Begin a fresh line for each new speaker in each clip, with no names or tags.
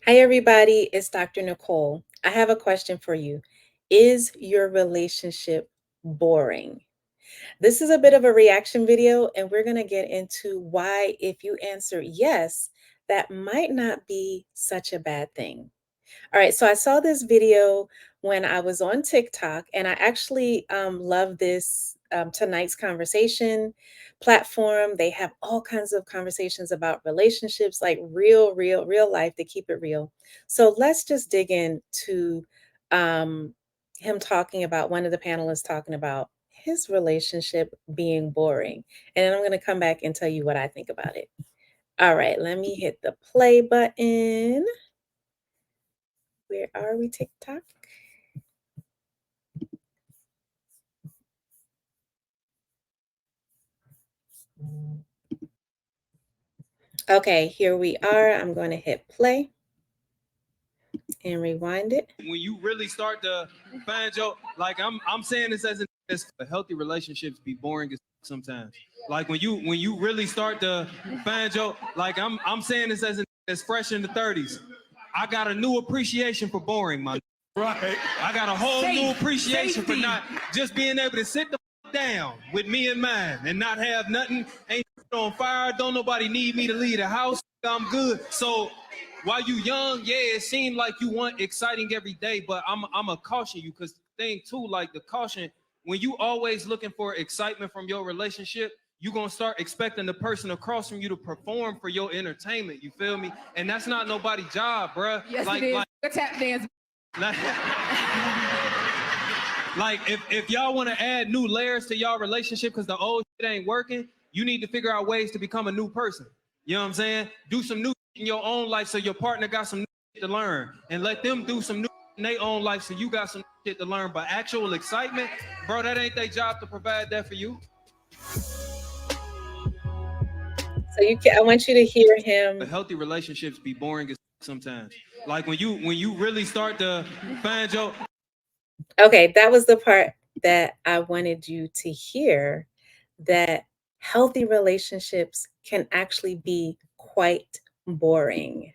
Hi, everybody. It's Dr. Nicole. I have a question for you. Is your relationship boring? This is a bit of a reaction video, and we're going to get into why, if you answer yes, that might not be such a bad thing. All right, so I saw this video when I was on TikTok, and I actually love this tonight's conversation platform. They have all kinds of conversations about relationships, like real life. They keep it real. So let's just dig into um, him talking about one of the panelists talking about his relationship being boring. And then I'm going to come back and tell you what I think about it. All right, let me hit the play button. Where are we, TikTok? Okay, here we are. I'm going to hit play and rewind it.
When you really start to find your I'm saying this as healthy relationships be boring as sometimes. Like when you really start to find your I'm saying this as fresh in the 30s. I got a new appreciation for boring, my right. I got a whole new appreciation for not just being able to sit the down with me and mine and not have nothing ain't on fire. Don't nobody need me to leave the house. I'm good. So while you young, yeah, it seemed like you want exciting every day, but I'm a caution you because thing too, like the caution, when you always looking for excitement from your relationship, you're gonna start expecting the person across from you to perform for your entertainment. You feel me? And that's not nobody's job, bruh.
Yes, it is. A tap dance.
Like, like if y'all want to add new layers to y'all relationship because the old shit ain't working, you need to figure out ways to become a new person. You know what I'm saying? Do some new in your own life so your partner got some new shit to learn, and let them do some new in their own life so you got some shit to learn. But actual excitement, bro, that ain't their job to provide that for you.
So I want you to hear him.
Healthy relationships be boring as sometimes. Like when you really start to find your
Okay, that was the part that I wanted you to hear, that healthy relationships can actually be quite boring.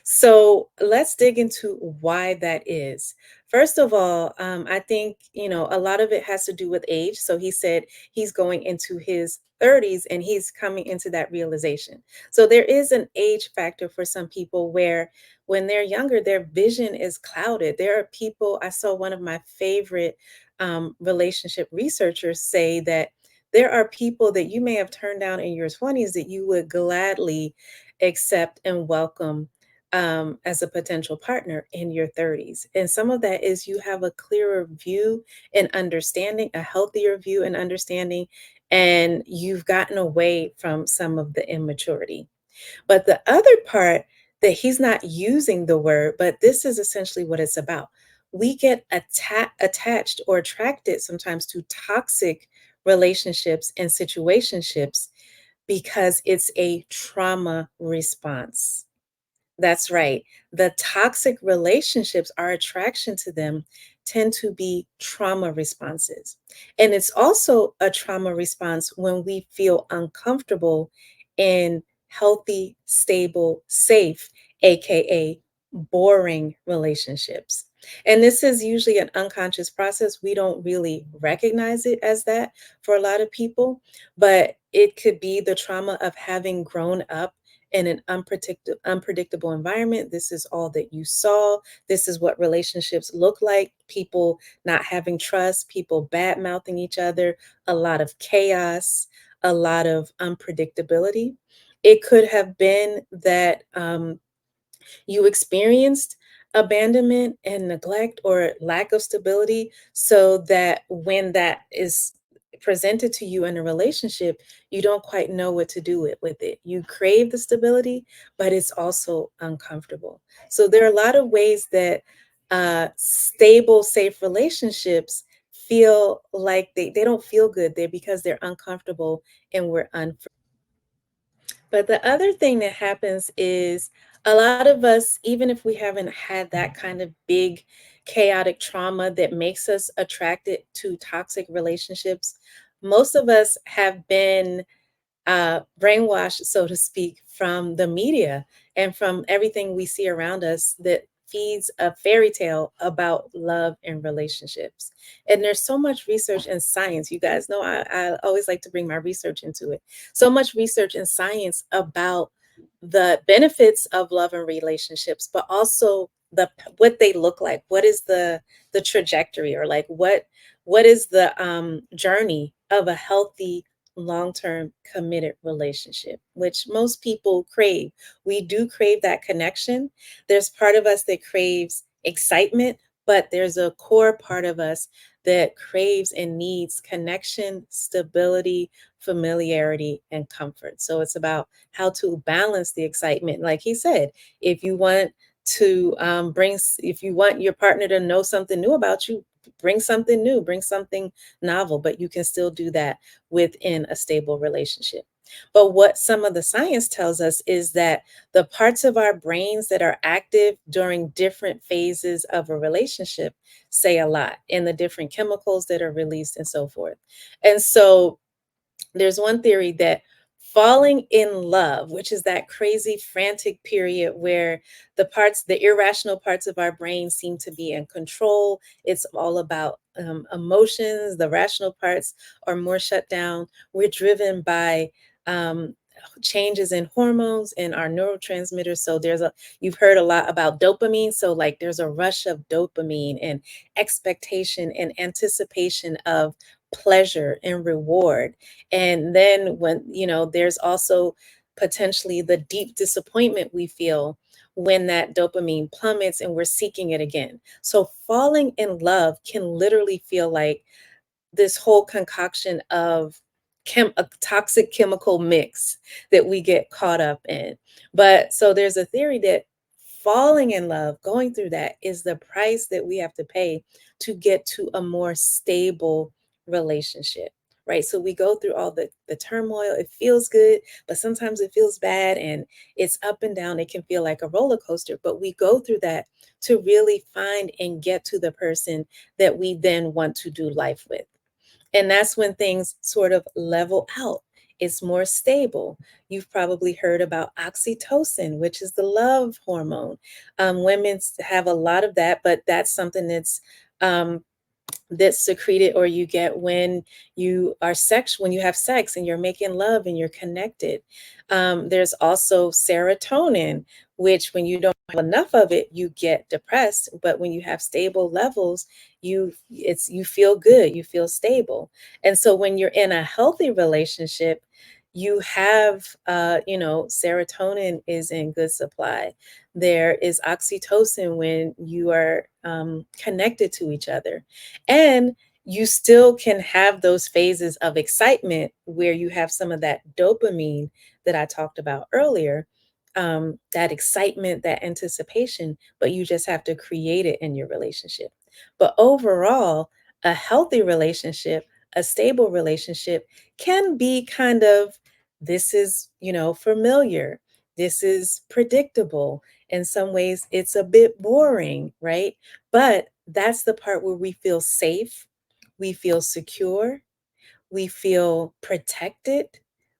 So let's dig into why that is. First of all, I think, a lot of it has to do with age. So he said he's going into his 30s and he's coming into that realization. So there is an age factor for some people where when they're younger, their vision is clouded. There are people, I saw one of my favorite relationship researchers say that there are people that you may have turned down in your 20s that you would gladly accept and welcome as a potential partner in your 30s. And some of that is you have a clearer view and understanding, a healthier view and understanding, and you've gotten away from some of the immaturity. But the other part that he's not using the word, but this is essentially what it's about. We get attached or attracted sometimes to toxic relationships and situationships because it's a trauma response. That's right. The toxic relationships, our attraction to them tend to be trauma responses. And it's also a trauma response when we feel uncomfortable in healthy, stable, safe, AKA boring relationships. And this is usually an unconscious process. We don't really recognize it as that for a lot of people, but it could be the trauma of having grown up in an unpredictable environment. This is all that you saw. This is what relationships look like. People not having trust, people bad mouthing each other, a lot of chaos, a lot of unpredictability. It could have been that you experienced abandonment and neglect or lack of stability, so that when that is presented to you in a relationship, you don't quite know what to do with it. You crave the stability, but it's also uncomfortable. So there are a lot of ways that stable, safe relationships feel like they don't feel good there because they're uncomfortable and we're unfamiliar. But the other thing that happens is a lot of us, even if we haven't had that kind of big chaotic trauma that makes us attracted to toxic relationships, most of us have been brainwashed, so to speak, from the media and from everything we see around us that feeds a fairy tale about love and relationships. And there's so much research and science. You guys know I always like to bring my research into it. So much research and science about the benefits of love and relationships, but also what they look like. What is the trajectory, or like what is the journey of a healthy long-term committed relationship, which most people crave. We do crave that connection. There's part of us that craves excitement, but there's a core part of us that craves and needs connection, stability, familiarity, and comfort. So it's about how to balance the excitement. Like he said, if you want to if you want your partner to know something new about you, bring something new, bring something novel, but you can still do that within a stable relationship. But what some of the science tells us is that the parts of our brains that are active during different phases of a relationship say a lot, in the different chemicals that are released and so forth. And so there's one theory that falling in love, which is that crazy frantic period where the irrational parts of our brain seem to be in control. It's all about emotions. The rational parts are more shut down. We're driven by um, changes in hormones and our neurotransmitters. So you've heard a lot about dopamine. So like there's a rush of dopamine and expectation and anticipation of pleasure and reward. And then there's also potentially the deep disappointment we feel when that dopamine plummets and we're seeking it again. So falling in love can literally feel like this whole concoction of a toxic chemical mix that we get caught up in. But so there's a theory that falling in love, going through that, is the price that we have to pay to get to a more stable relationship. Right. So we go through all the turmoil. It feels good, but sometimes it feels bad, and it's up and down. It can feel like a roller coaster, but we go through that to really find and get to the person that we then want to do life with. And that's when things sort of level out. It's more stable. You've probably heard about oxytocin, which is the love hormone. Women have a lot of that, but that's something um, that's secreted, or you get when when you have sex and you're making love and you're connected. There's also serotonin, which when you don't have enough of it, you get depressed. But when you have stable levels, you feel good, you feel stable. And so when you're in a healthy relationship, you have serotonin is in good supply. There is oxytocin when you are connected to each other. And you still can have those phases of excitement where you have some of that dopamine that I talked about earlier, that excitement, that anticipation, but you just have to create it in your relationship. But overall, a healthy relationship, a stable relationship can be kind of, this is, familiar. This is predictable. In some ways, it's a bit boring, right? But that's the part where we feel safe, we feel secure, we feel protected,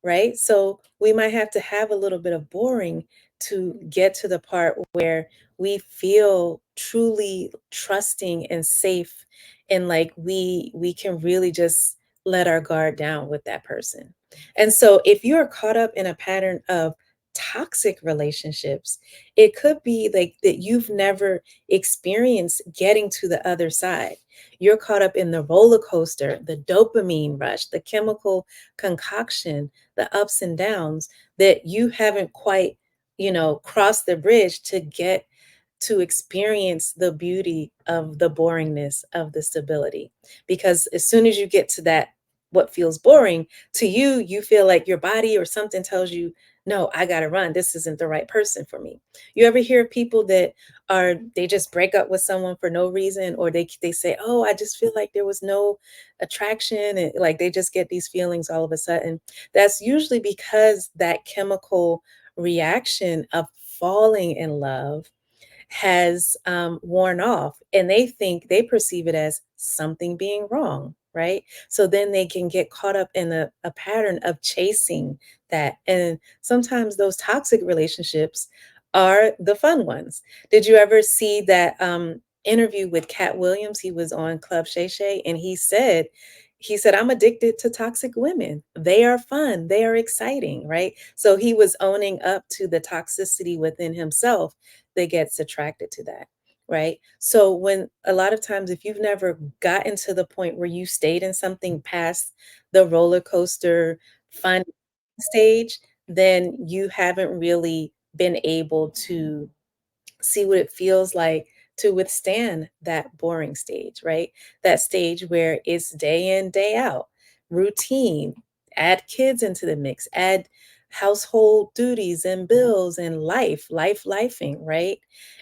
right? So we might have to have a little bit of boring to get to the part where we feel truly trusting and safe, and like we can really just let our guard down with that person. And so if you're caught up in a pattern of toxic relationships, it could be like that you've never experienced getting to the other side. You're caught up in the roller coaster, the dopamine rush, the chemical concoction, the ups and downs, that you haven't quite, crossed the bridge to get to experience the beauty of the boringness of the stability. Because as soon as you get to that, what feels boring to you, you feel like your body or something tells you, no, I got to run. This isn't the right person for me. You ever hear of people that they just break up with someone for no reason, or they say, oh, I just feel like there was no attraction, and like they just get these feelings all of a sudden? That's usually because that chemical reaction of falling in love has worn off, and they perceive it as something being wrong, right? So then they can get caught up in a pattern of chasing that. And sometimes those toxic relationships are the fun ones. Did you ever see that interview with Cat Williams? He was on Club Shay Shay, and he said, I'm addicted to toxic women. They are fun. They are exciting, right? So he was owning up to the toxicity within himself that gets attracted to that, right? So when a lot of times, if you've never gotten to the point where you stayed in something past the roller coaster fun stage, then you haven't really been able to see what it feels like to withstand that boring stage, right? That stage where it's day in, day out, routine, add kids into the mix, add household duties and bills and lifing, right?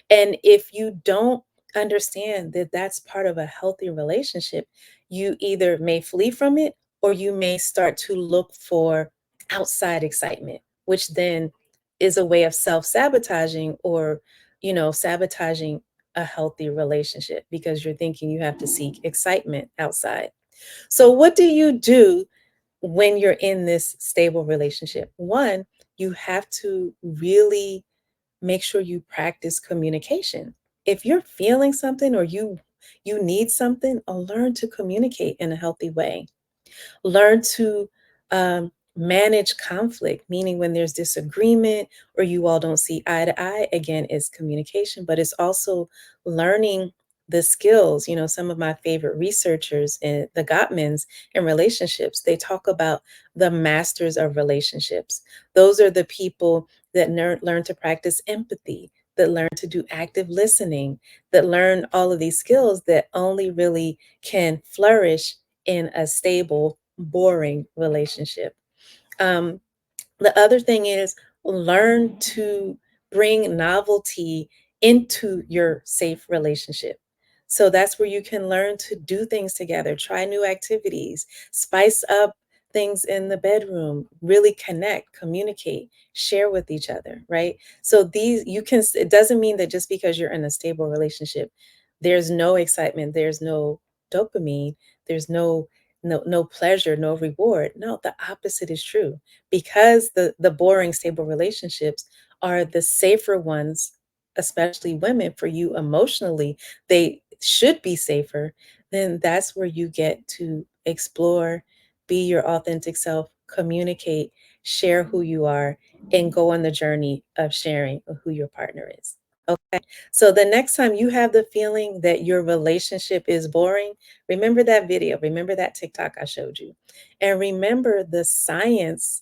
And if you don't understand that that's part of a healthy relationship, you either may flee from it or you may start to look for outside excitement, which then is a way of self sabotaging or sabotaging a healthy relationship because you're thinking you have to seek excitement outside. So, what do you do when you're in this stable relationship? One, you have to really make sure you practice communication. If you're feeling something or you need something, learn to communicate in a healthy way. Learn to manage conflict, meaning when there's disagreement or you all don't see eye to eye, again, it's communication, but it's also learning the skills. Some of my favorite researchers, the Gottmans in relationships, they talk about the masters of relationships. Those are the people that learn to practice empathy, that learn to do active listening, that learn all of these skills that only really can flourish in a stable, boring relationship. Um, the other thing is learn to bring novelty into your safe relationship. So that's where you can learn to do things together, try new activities, spice up things in the bedroom, really connect, communicate, share with each other, right? So it doesn't mean that just because you're in a stable relationship, there's no excitement, there's no dopamine, there's no pleasure, no reward. No, the opposite is true because the boring stable relationships are the safer ones, especially women, for you emotionally, they should be safer. Then that's where you get to explore, be your authentic self, communicate, share who you are, and go on the journey of sharing who your partner is. Okay, so the next time you have the feeling that your relationship is boring, remember that video, remember that TikTok I showed you, and remember the science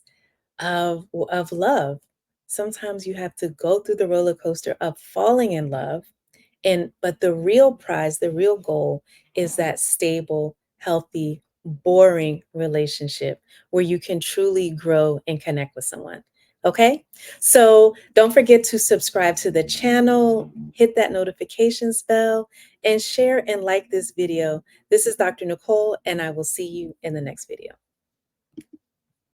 of love. Sometimes you have to go through the roller coaster of falling in love, and but the real prize, the real goal is that stable, healthy, boring relationship where you can truly grow and connect with someone. Okay? So don't forget to subscribe to the channel, hit that notifications bell, and share and like this video. This is Dr. Nicole, and I will see you in the next video.